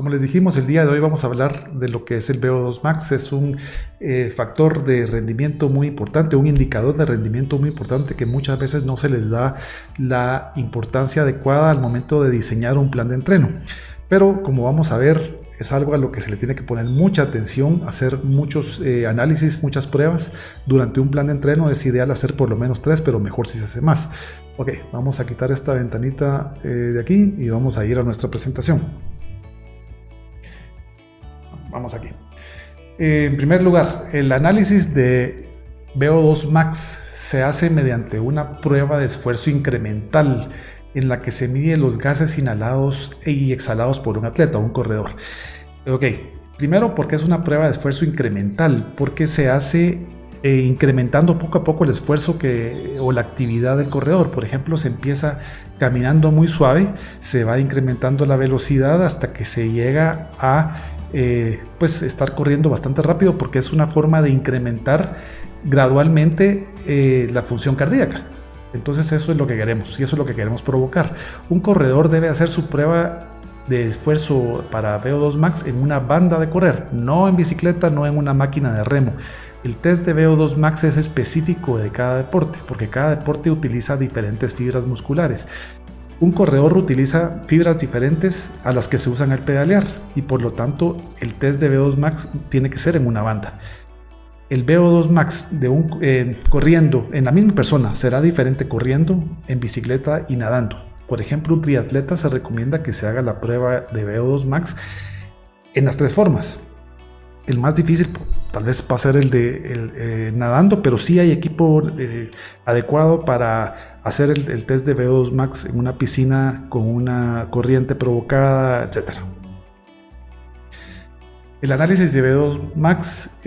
Como les dijimos, el día de hoy vamos a hablar de lo que es el VO2 max. Es un factor de rendimiento muy importante, un indicador de rendimiento muy importante que muchas veces no se les da la importancia adecuada al momento de diseñar un plan de entreno. Pero como vamos a ver, es algo a lo que se le tiene que poner mucha atención, hacer muchos análisis, muchas pruebas. Durante un plan de entreno es ideal hacer por lo menos 3, pero mejor si se hace más. Ok, vamos a quitar esta ventanita de aquí y vamos a ir a nuestra presentación. Vamos aquí. En primer lugar, el análisis de VO2 max se hace mediante una prueba de esfuerzo incremental en la que se mide los gases inhalados y exhalados por un atleta o un corredor. Ok, primero porque es una prueba de esfuerzo incremental, porque se hace incrementando poco a poco el esfuerzo o la actividad del corredor. Por ejemplo, se empieza caminando muy suave, se va incrementando la velocidad hasta que se llega a pues estar corriendo bastante rápido, porque es una forma de incrementar gradualmente la función cardíaca. Entonces eso es lo que queremos y eso es lo que queremos provocar. Un corredor debe hacer su prueba de esfuerzo para VO2 max en una banda de correr, no en bicicleta, no en una máquina de remo. El test de VO2 max es específico de cada deporte, porque cada deporte utiliza diferentes fibras musculares. Un corredor utiliza fibras diferentes a las que se usan al pedalear y por lo tanto el test de VO2 max tiene que ser en una banda. El VO2 max de corriendo en la misma persona será diferente corriendo, en bicicleta y nadando. Por ejemplo, un triatleta se recomienda que se haga la prueba de VO2 max en las 3 formas. El más difícil tal vez va a ser el de nadando, pero sí hay equipo adecuado para hacer el test de VO2 max en una piscina con una corriente provocada, etc. El análisis de VO2 max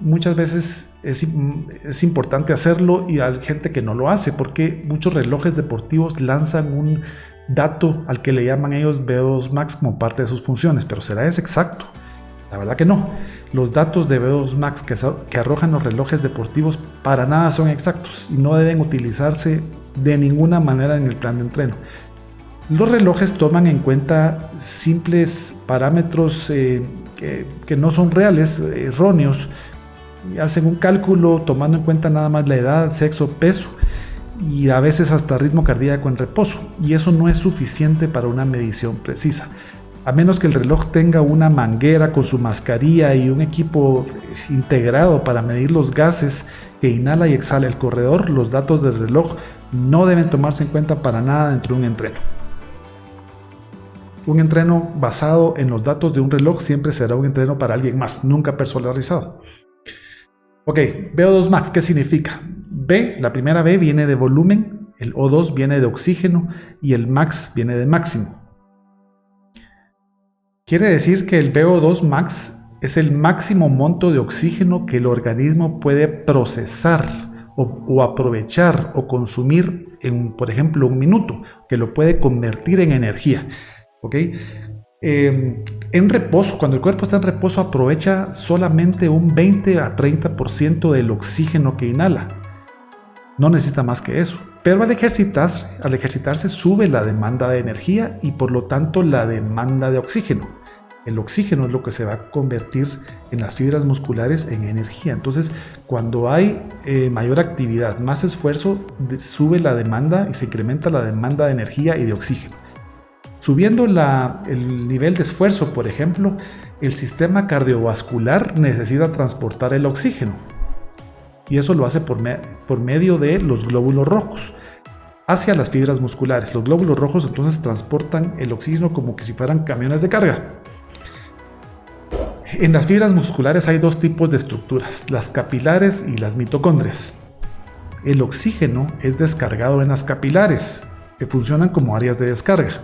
muchas veces es importante hacerlo y hay gente que no lo hace porque muchos relojes deportivos lanzan un dato al que le llaman ellos VO2 max como parte de sus funciones, pero ¿será ese exacto? La verdad que no. Los datos de VO2 max que arrojan los relojes deportivos para nada son exactos y no deben utilizarse de ninguna manera en el plan de entreno. Los relojes toman en cuenta simples parámetros que no son reales, erróneos, y hacen un cálculo tomando en cuenta nada más la edad, sexo, peso y a veces hasta ritmo cardíaco en reposo, y eso no es suficiente para una medición precisa. A menos que el reloj tenga una manguera con su mascarilla y un equipo integrado para medir los gases que inhala y exhala el corredor, los datos del reloj no deben tomarse en cuenta para nada dentro de un entreno. Un entreno basado en los datos de un reloj siempre será un entreno para alguien más, nunca personalizado. Ok, VO2 max, ¿qué significa? La primera B viene de volumen, el O2 viene de oxígeno y el max viene de máximo. Quiere decir que el VO2 max es el máximo monto de oxígeno que el organismo puede procesar o aprovechar o consumir en, por ejemplo, un minuto, que lo puede convertir en energía. ¿Okay? En reposo, cuando el cuerpo está en reposo, aprovecha solamente un 20 a 30% del oxígeno que inhala. No necesita más que eso. Pero al ejercitarse sube la demanda de energía y por lo tanto la demanda de oxígeno. El oxígeno es lo que se va a convertir en las fibras musculares en energía. Entonces, cuando hay mayor actividad, más esfuerzo, sube la demanda y se incrementa la demanda de energía y de oxígeno. Subiendo el nivel de esfuerzo, por ejemplo, el sistema cardiovascular necesita transportar el oxígeno. Y eso lo hace por medio de los glóbulos rojos hacia las fibras musculares. Los glóbulos rojos entonces transportan el oxígeno como que si fueran camiones de carga. En las fibras musculares hay 2 tipos de estructuras, las capilares y las mitocondrias. El oxígeno es descargado en las capilares, que funcionan como áreas de descarga.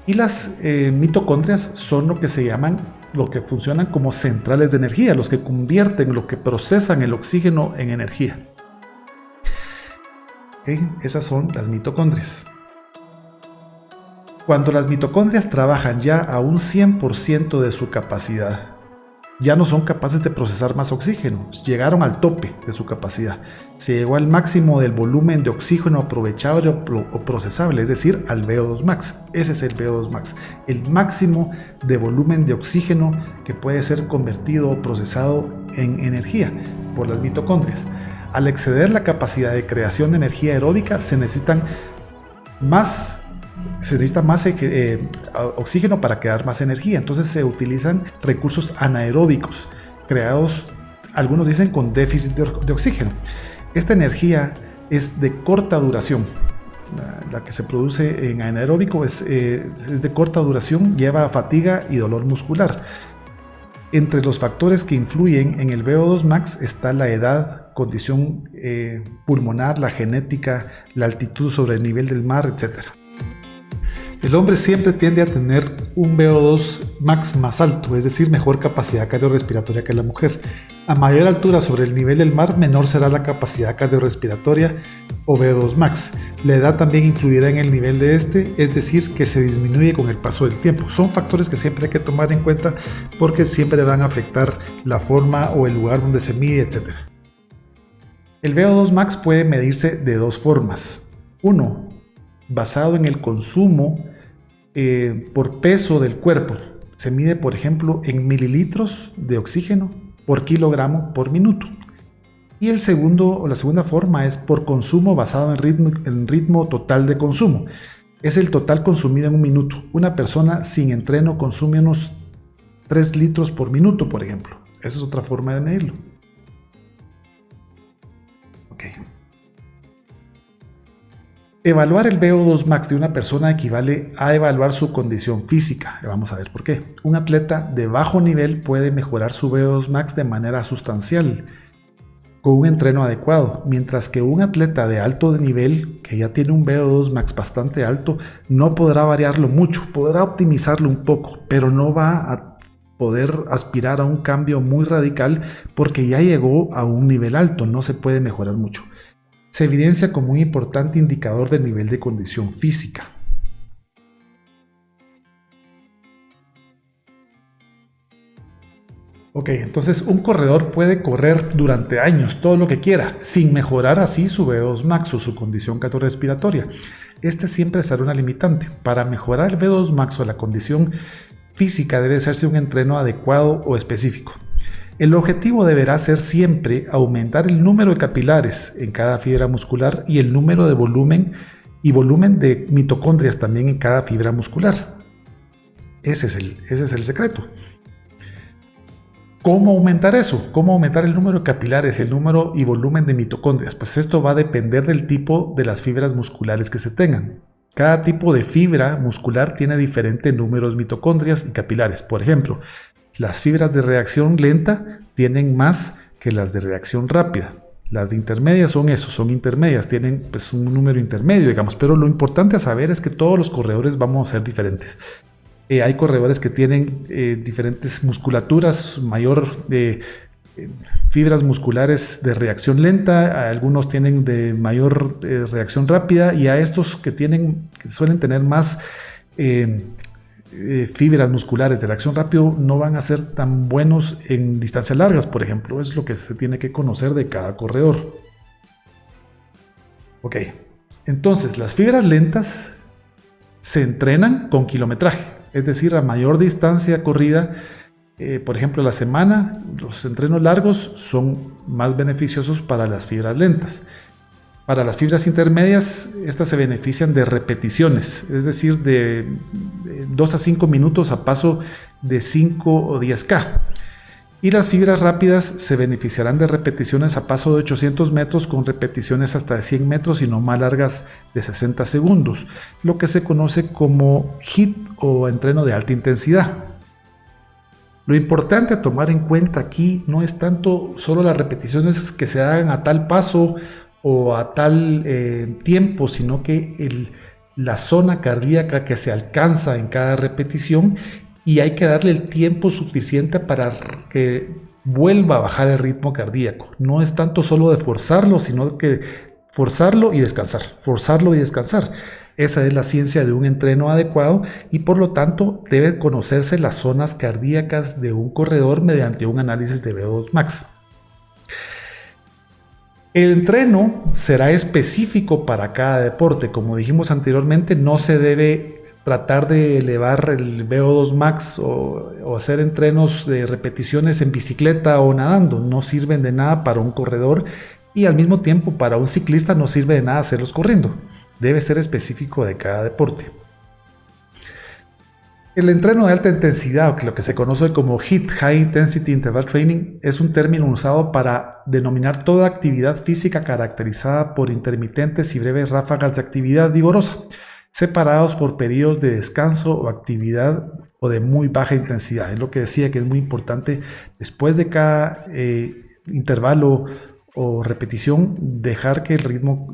Y las mitocondrias son lo que funcionan como centrales de energía, los que convierten, lo que procesan el oxígeno en energía. Esas son las mitocondrias. Cuando las mitocondrias trabajan ya a un 100% de su capacidad, ya no son capaces de procesar más oxígeno, llegaron al tope de su capacidad. Se llegó al máximo del volumen de oxígeno aprovechable o procesable, es decir, al VO2 max. Ese es el VO2 max, el máximo de volumen de oxígeno que puede ser convertido o procesado en energía por las mitocondrias. Al exceder la capacidad de creación de energía aeróbica se necesita más oxígeno para crear más energía. Entonces se utilizan recursos anaeróbicos creados, algunos dicen, con déficit de oxígeno. Esta energía es de corta duración. La que se produce en anaeróbico es de corta duración, lleva a fatiga y dolor muscular. Entre los factores que influyen en el VO2 max está la edad, condición pulmonar, la genética, la altitud sobre el nivel del mar, etc. El hombre siempre tiende a tener un VO2 max más alto, es decir, mejor capacidad cardiorrespiratoria que la mujer. A mayor altura sobre el nivel del mar, menor será la capacidad cardiorrespiratoria o VO2 max. La edad también influirá en el nivel de este, es decir, que se disminuye con el paso del tiempo. Son factores que siempre hay que tomar en cuenta porque siempre van a afectar la forma o el lugar donde se mide, etc. El VO2 max puede medirse de dos formas. Uno, basado en el consumo por peso del cuerpo. Se mide, por ejemplo, en mililitros de oxígeno por kilogramo por minuto. Y la segunda forma es por consumo basado en ritmo total de consumo. Es el total consumido en un minuto. Una persona sin entreno consume unos 3 litros por minuto, por ejemplo. Esa es otra forma de medirlo. Okay. Evaluar el VO2 max de una persona equivale a evaluar su condición física. Vamos a ver por qué. Un atleta de bajo nivel puede mejorar su VO2 max de manera sustancial con un entreno adecuado, mientras que un atleta de alto nivel, que ya tiene un VO2 max bastante alto, no podrá variarlo mucho, podrá optimizarlo un poco, pero no va a poder aspirar a un cambio muy radical porque ya llegó a un nivel alto, no se puede mejorar mucho. Se evidencia como un importante indicador del nivel de condición física. Ok, entonces un corredor puede correr durante años todo lo que quiera, sin mejorar así su VO2 max o su condición cardiorrespiratoria. Este siempre será una limitante. Para mejorar el VO2 max o la condición física debe hacerse un entreno adecuado o específico. El objetivo deberá ser siempre aumentar el número de capilares en cada fibra muscular y el número de volumen de mitocondrias también en cada fibra muscular. Ese es el secreto. ¿Cómo aumentar eso? ¿Cómo aumentar el número de capilares, el número y volumen de mitocondrias? Pues esto va a depender del tipo de las fibras musculares que se tengan. Cada tipo de fibra muscular tiene diferentes números de mitocondrias y capilares. Por ejemplo, las fibras de reacción lenta tienen más que las de reacción rápida. Las de intermedias son intermedias, tienen pues un número intermedio, digamos, pero lo importante a saber es que todos los corredores vamos a ser diferentes. Hay corredores que tienen diferentes musculaturas, mayor fibras musculares de reacción lenta, algunos tienen de mayor reacción rápida, y a estos que suelen tener más fibras musculares de reacción rápido no van a ser tan buenos en distancias largas, por ejemplo. Es lo que se tiene que conocer de cada corredor. Ok, entonces las fibras lentas se entrenan con kilometraje, es decir, a mayor distancia corrida. Por ejemplo, a la semana, los entrenos largos son más beneficiosos para las fibras lentas. Para las fibras intermedias, estas se benefician de repeticiones, es decir, de 2 a 5 minutos a paso de 5 o 10K. Y las fibras rápidas se beneficiarán de repeticiones a paso de 800 metros con repeticiones hasta de 100 metros y no más largas de 60 segundos, lo que se conoce como HIIT o entreno de alta intensidad. Lo importante a tomar en cuenta aquí no es tanto solo las repeticiones que se hagan a tal paso o a tal tiempo, sino que la zona cardíaca que se alcanza en cada repetición, y hay que darle el tiempo suficiente para que vuelva a bajar el ritmo cardíaco. No es tanto solo de forzarlo, sino que forzarlo y descansar, forzarlo y descansar. Esa es la ciencia de un entreno adecuado y por lo tanto debe conocerse las zonas cardíacas de un corredor mediante un análisis de VO2 max. El entreno será específico para cada deporte. Como dijimos anteriormente, no se debe tratar de elevar el VO2 max o hacer entrenos de repeticiones en bicicleta o nadando. No sirven de nada para un corredor y al mismo tiempo para un ciclista no sirve de nada hacerlos corriendo. Debe ser específico de cada deporte. El entreno de alta intensidad, o lo que se conoce como HIIT, High Intensity Interval Training, es un término usado para denominar toda actividad física caracterizada por intermitentes y breves ráfagas de actividad vigorosa, separados por periodos de descanso o actividad o de muy baja intensidad. Es lo que decía que es muy importante después de cada intervalo o repetición dejar que el ritmo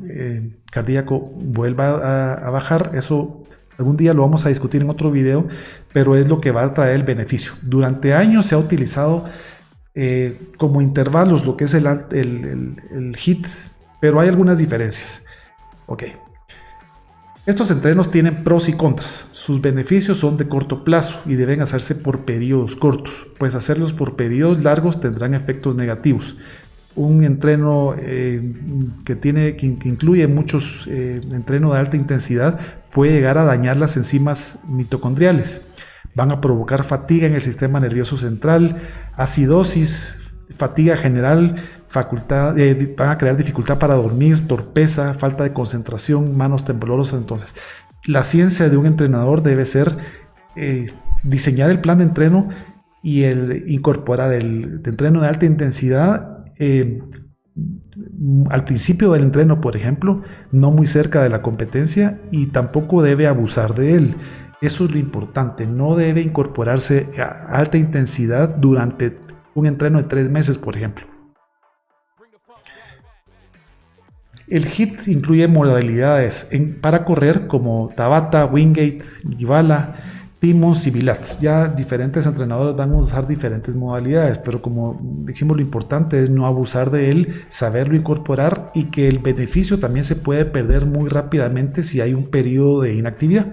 cardíaco vuelva a bajar. Eso algún día lo vamos a discutir en otro video, pero es lo que va a traer el beneficio. Durante años se ha utilizado como intervalos lo que es el HIIT, pero hay algunas diferencias. Ok. Estos entrenos tienen pros y contras. Sus beneficios son de corto plazo y deben hacerse por periodos cortos, pues hacerlos por periodos largos tendrán efectos negativos. Un entreno que incluye muchos entrenos de alta intensidad puede llegar a dañar las enzimas mitocondriales. Van a provocar fatiga en el sistema nervioso central, acidosis, fatiga general, van a crear dificultad para dormir, torpeza, falta de concentración, manos temblorosas. Entonces, la ciencia de un entrenador debe ser diseñar el plan de entreno y incorporar el entreno de alta intensidad al principio del entreno, por ejemplo, no muy cerca de la competencia, y tampoco debe abusar de él. Eso es lo importante, no debe incorporarse a alta intensidad durante un entreno de 3 meses, por ejemplo. El HIIT incluye modalidades para correr como Tabata, Wingate, Gibala, Timmons y Vilat. Ya diferentes entrenadores van a usar diferentes modalidades, pero como dijimos, lo importante es no abusar de él, saberlo incorporar, y que el beneficio también se puede perder muy rápidamente si hay un periodo de inactividad.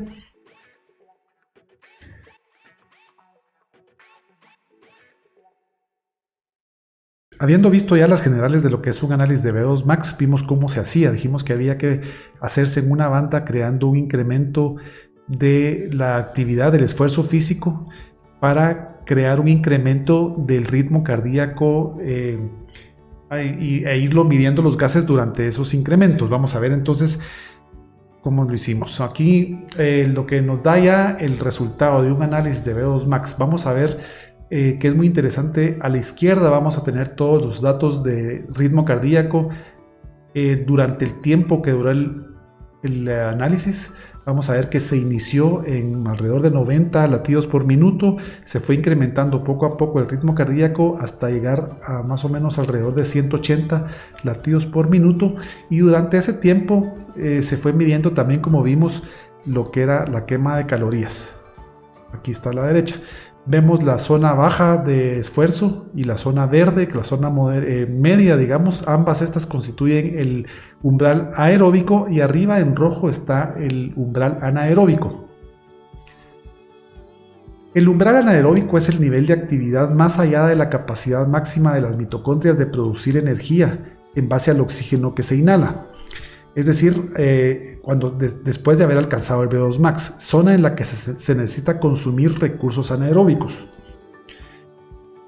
Habiendo visto ya las generales de lo que es un análisis de VO2 max, vimos cómo se hacía. Dijimos que había que hacerse en una banda creando un incremento de la actividad del esfuerzo físico para crear un incremento del ritmo cardíaco e irlo midiendo los gases durante esos incrementos. Vamos a ver entonces cómo lo hicimos. Aquí lo que nos da ya el resultado de un análisis de VO2 max. Vamos a ver que es muy interesante. A la izquierda vamos a tener todos los datos de ritmo cardíaco durante el tiempo que duró el análisis. Vamos a ver que se inició en alrededor de 90 latidos por minuto, se fue incrementando poco a poco el ritmo cardíaco hasta llegar a más o menos alrededor de 180 latidos por minuto, y durante ese tiempo se fue midiendo también, como vimos, lo que era la quema de calorías. Aquí está a la derecha. Vemos la zona baja de esfuerzo y la zona verde, la zona media, digamos. Ambas estas constituyen el umbral aeróbico, y arriba en rojo está el umbral anaeróbico. El umbral anaeróbico es el nivel de actividad más allá de la capacidad máxima de las mitocondrias de producir energía en base al oxígeno que se inhala. Es decir, después de haber alcanzado el VO2 max, zona en la que se necesita consumir recursos anaeróbicos.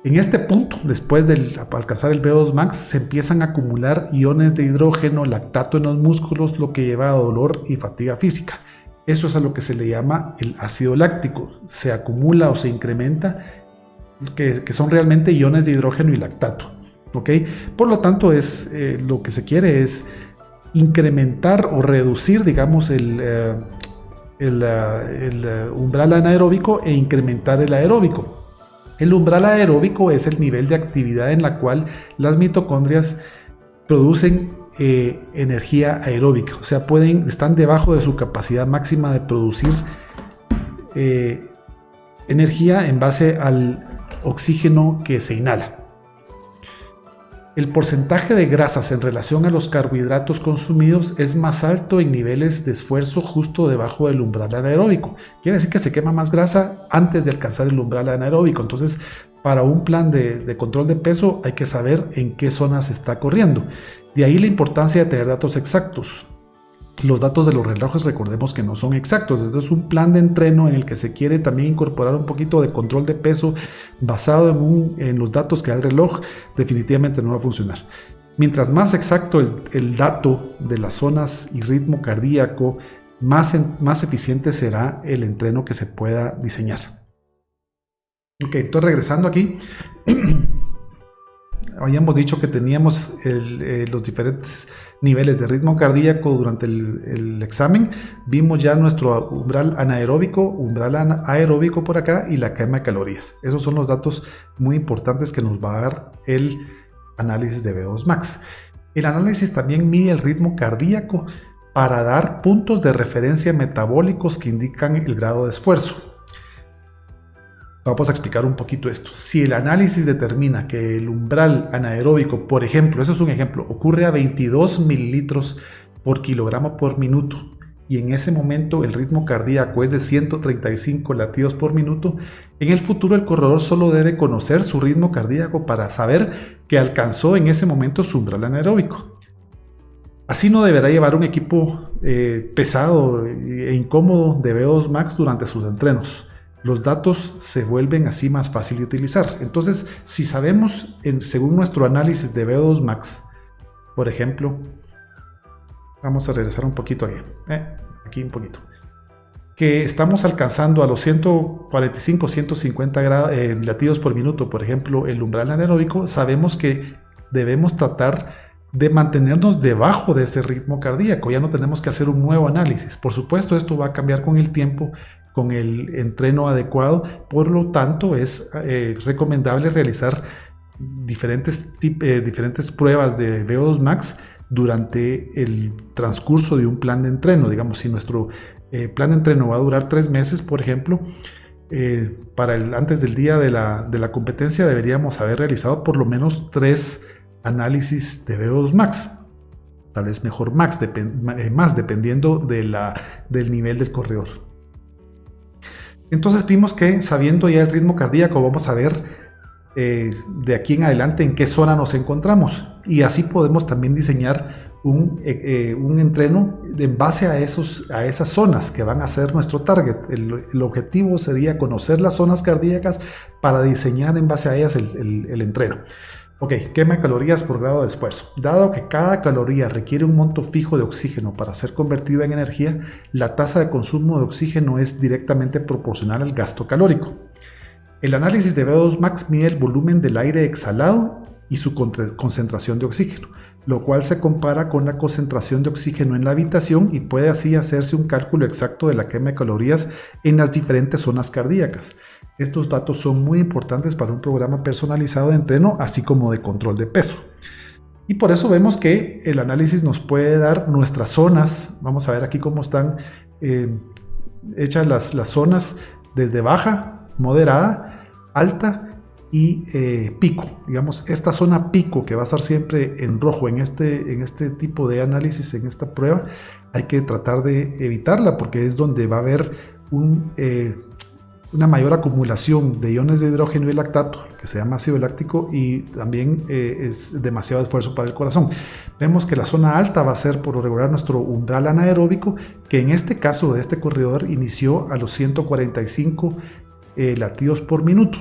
En este punto, después de alcanzar el VO2 max, se empiezan a acumular iones de hidrógeno, lactato en los músculos, lo que lleva a dolor y fatiga física. Eso es a lo que se le llama el ácido láctico. Se acumula o se incrementa, que son realmente iones de hidrógeno y lactato. ¿Okay? Por lo tanto, lo que se quiere es incrementar o reducir, digamos, el umbral anaeróbico e incrementar el aeróbico. El umbral aeróbico es el nivel de actividad en la cual las mitocondrias producen energía aeróbica, o sea, están debajo de su capacidad máxima de producir energía en base al oxígeno que se inhala. El porcentaje de grasas en relación a los carbohidratos consumidos es más alto en niveles de esfuerzo justo debajo del umbral anaeróbico. Quiere decir que se quema más grasa antes de alcanzar el umbral anaeróbico. Entonces, para un plan de control de peso hay que saber en qué zona se está corriendo. De ahí la importancia de tener datos exactos. Los datos de los relojes, recordemos que no son exactos. Entonces, un plan de entreno en el que se quiere también incorporar un poquito de control de peso basado en los datos que da el reloj, definitivamente no va a funcionar. Mientras más exacto el dato de las zonas y ritmo cardíaco, más eficiente será el entreno que se pueda diseñar. Ok, entonces regresando aquí, habíamos dicho que teníamos los diferentes niveles de ritmo cardíaco durante el examen. Vimos ya nuestro umbral anaeróbico, umbral aeróbico por acá y la quema de calorías. Esos son los datos muy importantes que nos va a dar el análisis de VO2 max. El análisis también mide el ritmo cardíaco para dar puntos de referencia metabólicos que indican el grado de esfuerzo. Vamos a explicar un poquito esto. Si el análisis determina que el umbral anaeróbico, por ejemplo, eso es un ejemplo, ocurre a 22 mililitros por kilogramo por minuto y en ese momento el ritmo cardíaco es de 135 latidos por minuto, en el futuro el corredor solo debe conocer su ritmo cardíaco para saber que alcanzó en ese momento su umbral anaeróbico. Así no deberá llevar un equipo pesado e incómodo de VO2 max durante sus entrenos. Los datos se vuelven así más fácil de utilizar. Entonces, si sabemos, según nuestro análisis de VO2 max, por ejemplo, vamos a regresar un poquito aquí un poquito, que estamos alcanzando a los 145, 150 latidos por minuto, por ejemplo, el umbral anaeróbico, sabemos que debemos tratar de mantenernos debajo de ese ritmo cardíaco. Ya no tenemos que hacer un nuevo análisis. Por supuesto, esto va a cambiar con el tiempo, con el entreno adecuado. Por lo tanto, es recomendable realizar diferentes pruebas de VO2 max durante el transcurso de un plan de entreno. Digamos, si nuestro plan de entreno va a durar 3 meses, por ejemplo, antes del día de la competencia deberíamos haber realizado por lo menos 3 análisis de VO2 max. Tal vez mejor más dependiendo del nivel del corredor. Entonces vimos que sabiendo ya el ritmo cardíaco vamos a ver de aquí en adelante en qué zona nos encontramos y así podemos también diseñar un entreno en base a esas zonas que van a ser nuestro target. El objetivo sería conocer las zonas cardíacas para diseñar en base a ellas el entreno. Ok, quema de calorías por grado de esfuerzo. Dado que cada caloría requiere un monto fijo de oxígeno para ser convertida en energía, la tasa de consumo de oxígeno es directamente proporcional al gasto calórico. El análisis de VO2 max mide el volumen del aire exhalado y su concentración de oxígeno, lo cual se compara con la concentración de oxígeno en la habitación y puede así hacerse un cálculo exacto de la quema de calorías en las diferentes zonas cardíacas. Estos datos son muy importantes para un programa personalizado de entreno, así como de control de peso. Y por eso vemos que el análisis nos puede dar nuestras zonas. Vamos a ver aquí cómo están hechas las zonas desde baja, moderada, alta y pico. Digamos, esta zona pico que va a estar siempre en rojo en este tipo de análisis, en esta prueba, hay que tratar de evitarla porque es donde va a haber una mayor acumulación de iones de hidrógeno y lactato, que se llama ácido láctico, y también es demasiado esfuerzo para el corazón. Vemos que la zona alta va a ser por lo regular nuestro umbral anaeróbico, que en este caso de este corredor inició a los 145 latidos por minuto.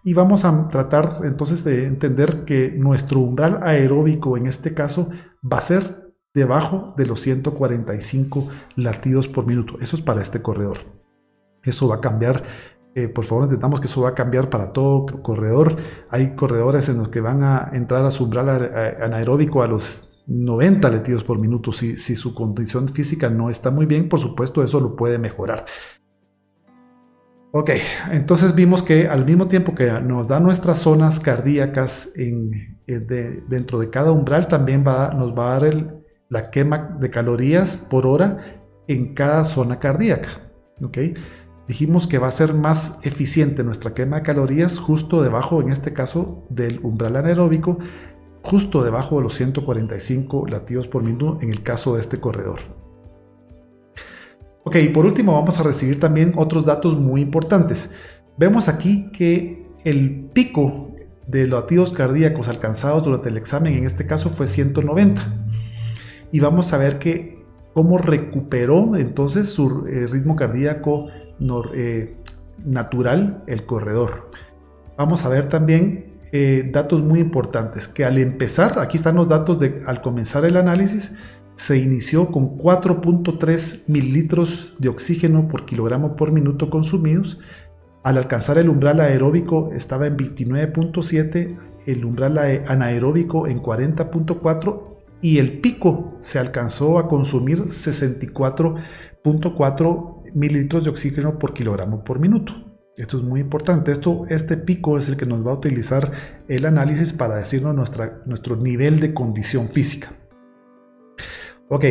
Y vamos a tratar entonces de entender que nuestro umbral aeróbico en este caso va a ser debajo de los 145 latidos por minuto. Eso es para este corredor. Eso va a cambiar, por favor entendamos que eso va a cambiar para todo corredor. Hay corredores en los que van a entrar a su umbral anaeróbico a los 90 latidos por minuto. Si su condición física no está muy bien, por supuesto eso lo puede mejorar. Ok, entonces vimos que al mismo tiempo que nos da nuestras zonas cardíacas dentro de cada umbral, también nos va a dar la quema de calorías por hora en cada zona cardíaca. ¿Okay? dijimos que va a ser más eficiente nuestra quema de calorías justo debajo, en este caso, del umbral anaeróbico, justo debajo de los 145 latidos por minuto en el caso de este corredor. Ok, y por último vamos a recibir también otros datos muy importantes. Vemos aquí que el pico de latidos cardíacos alcanzados durante el examen, en este caso, fue 190. Y vamos a ver que cómo recuperó entonces su ritmo cardíaco natural el corredor. Vamos a ver también datos muy importantes, que al empezar, aquí están los datos al comenzar el análisis, se inició con 4.3 mililitros de oxígeno por kilogramo por minuto consumidos. Al alcanzar el umbral aeróbico estaba en 29.7, el umbral anaeróbico en 40.4 y el pico se alcanzó a consumir 64.4 mililitros de oxígeno por kilogramo por minuto. Esto es muy importante. Este pico es el que nos va a utilizar el análisis para decirnos nuestro nivel de condición física. Ok,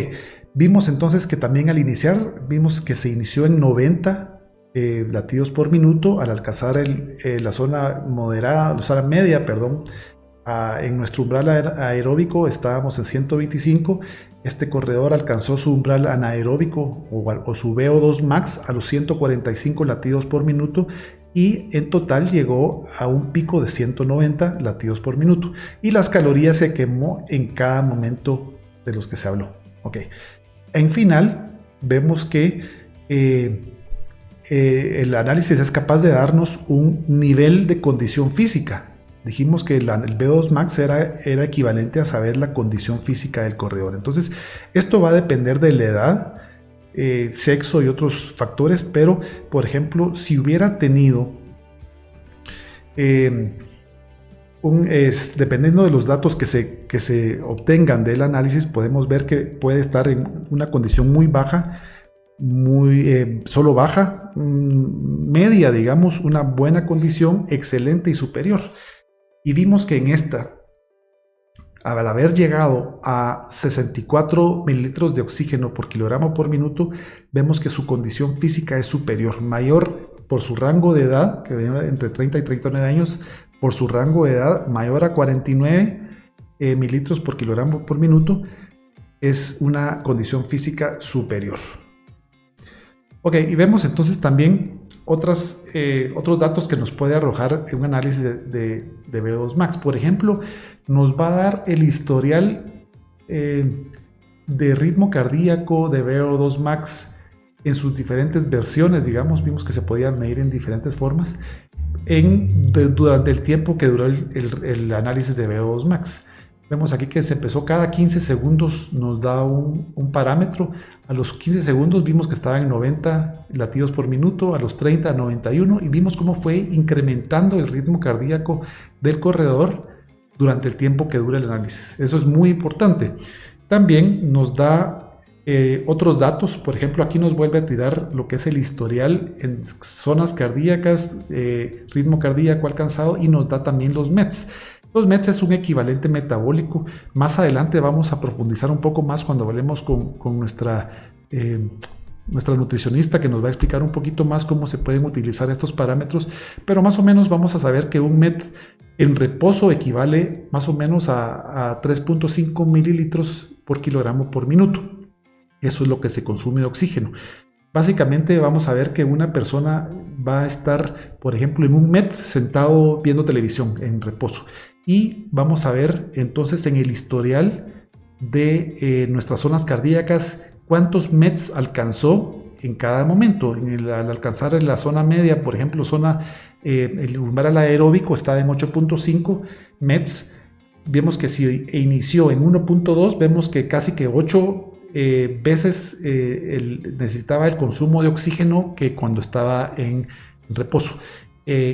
vimos entonces que también al iniciar, vimos que se inició en 90 latidos por minuto. Al alcanzar la zona moderada, la zona media, perdón, en nuestro umbral aeróbico estábamos en 125. Este corredor alcanzó su umbral anaeróbico o su VO2 max a los 145 latidos por minuto y en total llegó a un pico de 190 latidos por minuto. Y las calorías se quemó en cada momento de los que se habló. Ok. En final, vemos que el análisis es capaz de darnos un nivel de condición física. Dijimos que el VO2 max era equivalente a saber la condición física del corredor. Entonces, esto va a depender de la edad, sexo y otros factores, pero, por ejemplo, si hubiera tenido, dependiendo de los datos que se obtengan del análisis, podemos ver que puede estar en una condición muy baja, solo baja, media, digamos, una buena condición, excelente y superior. Y vimos que en esta, al haber llegado a 64 mililitros de oxígeno por kilogramo por minuto, vemos que su condición física es superior, mayor por su rango de edad, que viene entre 30 y 39 años, por su rango de edad mayor a 49 mililitros por kilogramo por minuto, es una condición física superior. Ok, y vemos entonces también otros datos que nos puede arrojar un análisis de VO2 max. Por ejemplo, nos va a dar el historial de ritmo cardíaco de VO2 max en sus diferentes versiones, digamos. Vimos que se podía medir en diferentes formas durante el tiempo que duró el análisis de VO2 max. Vemos aquí que se empezó cada 15 segundos, nos da un parámetro. A los 15 segundos vimos que estaba en 90 latidos por minuto, a los 30 a 91, y vimos cómo fue incrementando el ritmo cardíaco del corredor durante el tiempo que dura el análisis. Eso es muy importante. También nos da otros datos. Por ejemplo, aquí nos vuelve a tirar lo que es el historial en zonas cardíacas, ritmo cardíaco alcanzado, y nos da también los METs. Los METs es un equivalente metabólico. Más adelante vamos a profundizar un poco más cuando hablemos con nuestra nutricionista, que nos va a explicar un poquito más cómo se pueden utilizar estos parámetros, pero más o menos vamos a saber que un MET en reposo equivale más o menos a 3.5 mililitros por kilogramo por minuto. Eso es lo que se consume de oxígeno. Básicamente vamos a ver que una persona va a estar, por ejemplo, en un MET sentado viendo televisión en reposo, y vamos a ver entonces en el historial de nuestras zonas cardíacas cuántos METs alcanzó en cada momento. Al alcanzar en la zona media, por ejemplo, el umbral aeróbico estaba en 8.5 METs. Vemos que si inició en 1.2, vemos que casi que 8 veces necesitaba el consumo de oxígeno que cuando estaba en reposo.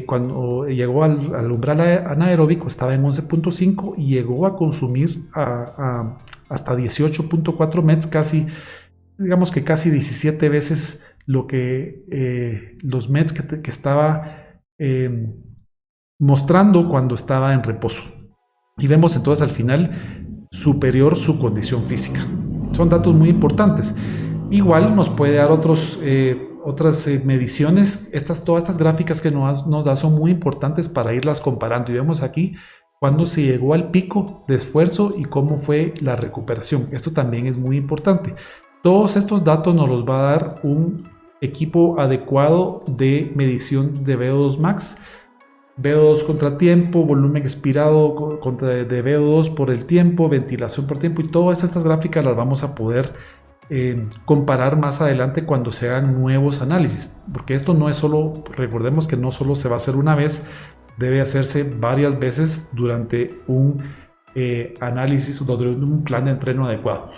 Cuando llegó al umbral anaeróbico estaba en 11.5 y llegó a consumir hasta 18.4 METs, digamos que casi 17 veces lo que los METs que estaba mostrando cuando estaba en reposo. Y vemos entonces al final superior su condición física. Son datos muy importantes. Igual nos puede dar otros otras mediciones. Todas estas gráficas que nos da son muy importantes para irlas comparando. Y vemos aquí cuándo se llegó al pico de esfuerzo y cómo fue la recuperación. Esto también es muy importante. Todos estos datos nos los va a dar un equipo adecuado de medición de VO2 max. VO2 contra tiempo, volumen expirado de VO2 por el tiempo, ventilación por tiempo, y todas estas gráficas las vamos a poder comparar más adelante cuando se hagan nuevos análisis, porque esto no es solo, recordemos que no solo se va a hacer una vez, debe hacerse varias veces durante un análisis o durante un plan de entreno adecuado.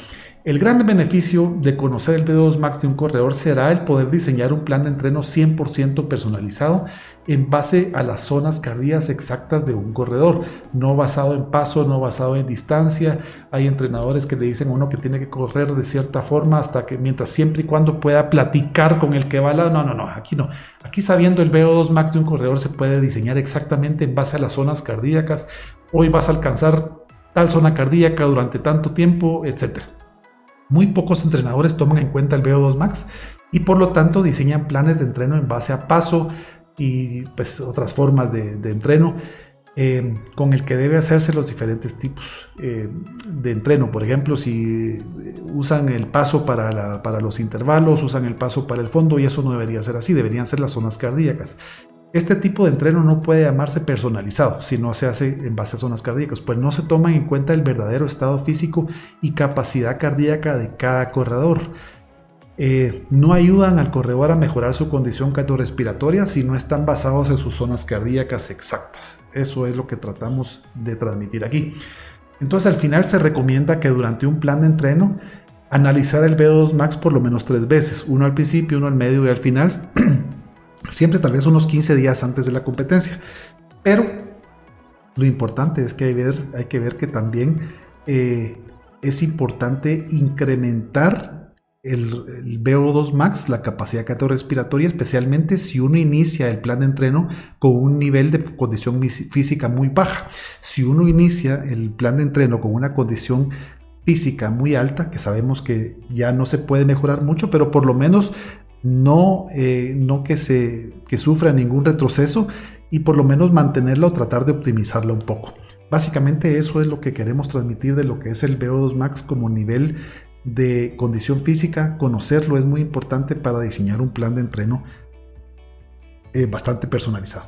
El gran beneficio de conocer el VO2 max de un corredor será el poder diseñar un plan de entreno 100% personalizado en base a las zonas cardíacas exactas de un corredor, no basado en paso, no basado en distancia. Hay entrenadores que le dicen a uno que tiene que correr de cierta forma hasta que mientras siempre y cuando pueda platicar con el que va al lado. No, aquí no. Aquí, sabiendo el VO2 max de un corredor, se puede diseñar exactamente en base a las zonas cardíacas. Hoy vas a alcanzar tal zona cardíaca durante tanto tiempo, etc. Muy pocos entrenadores toman en cuenta el VO2 max y por lo tanto diseñan planes de entreno en base a paso y pues otras formas de entreno con el que debe hacerse los diferentes tipos de entreno. Por ejemplo, si usan el paso para los intervalos, usan el paso para el fondo, y eso no debería ser así, deberían ser las zonas cardíacas. Este tipo de entreno no puede llamarse personalizado si no se hace en base a zonas cardíacas, pues no se toman en cuenta el verdadero estado físico y capacidad cardíaca de cada corredor. No ayudan al corredor a mejorar su condición cardiorrespiratoria si no están basados en sus zonas cardíacas exactas. Eso es lo que tratamos de transmitir aquí. Entonces, al final se recomienda que durante un plan de entreno analizar el VO2 max por lo menos 3 veces, uno al principio, uno al medio y al final. Siempre tal vez unos 15 días antes de la competencia. Pero lo importante es que hay que ver que también es importante incrementar el VO2 max, la capacidad cardiorrespiratoria, especialmente si uno inicia el plan de entreno con un nivel de condición física muy baja. Si uno inicia el plan de entreno con una condición física muy alta, que sabemos que ya no se puede mejorar mucho, pero por lo menos no que sufra ningún retroceso, y por lo menos mantenerla o tratar de optimizarla un poco. Básicamente eso es lo que queremos transmitir de lo que es el VO2 max como nivel de condición física. Conocerlo es muy importante para diseñar un plan de entreno bastante personalizado.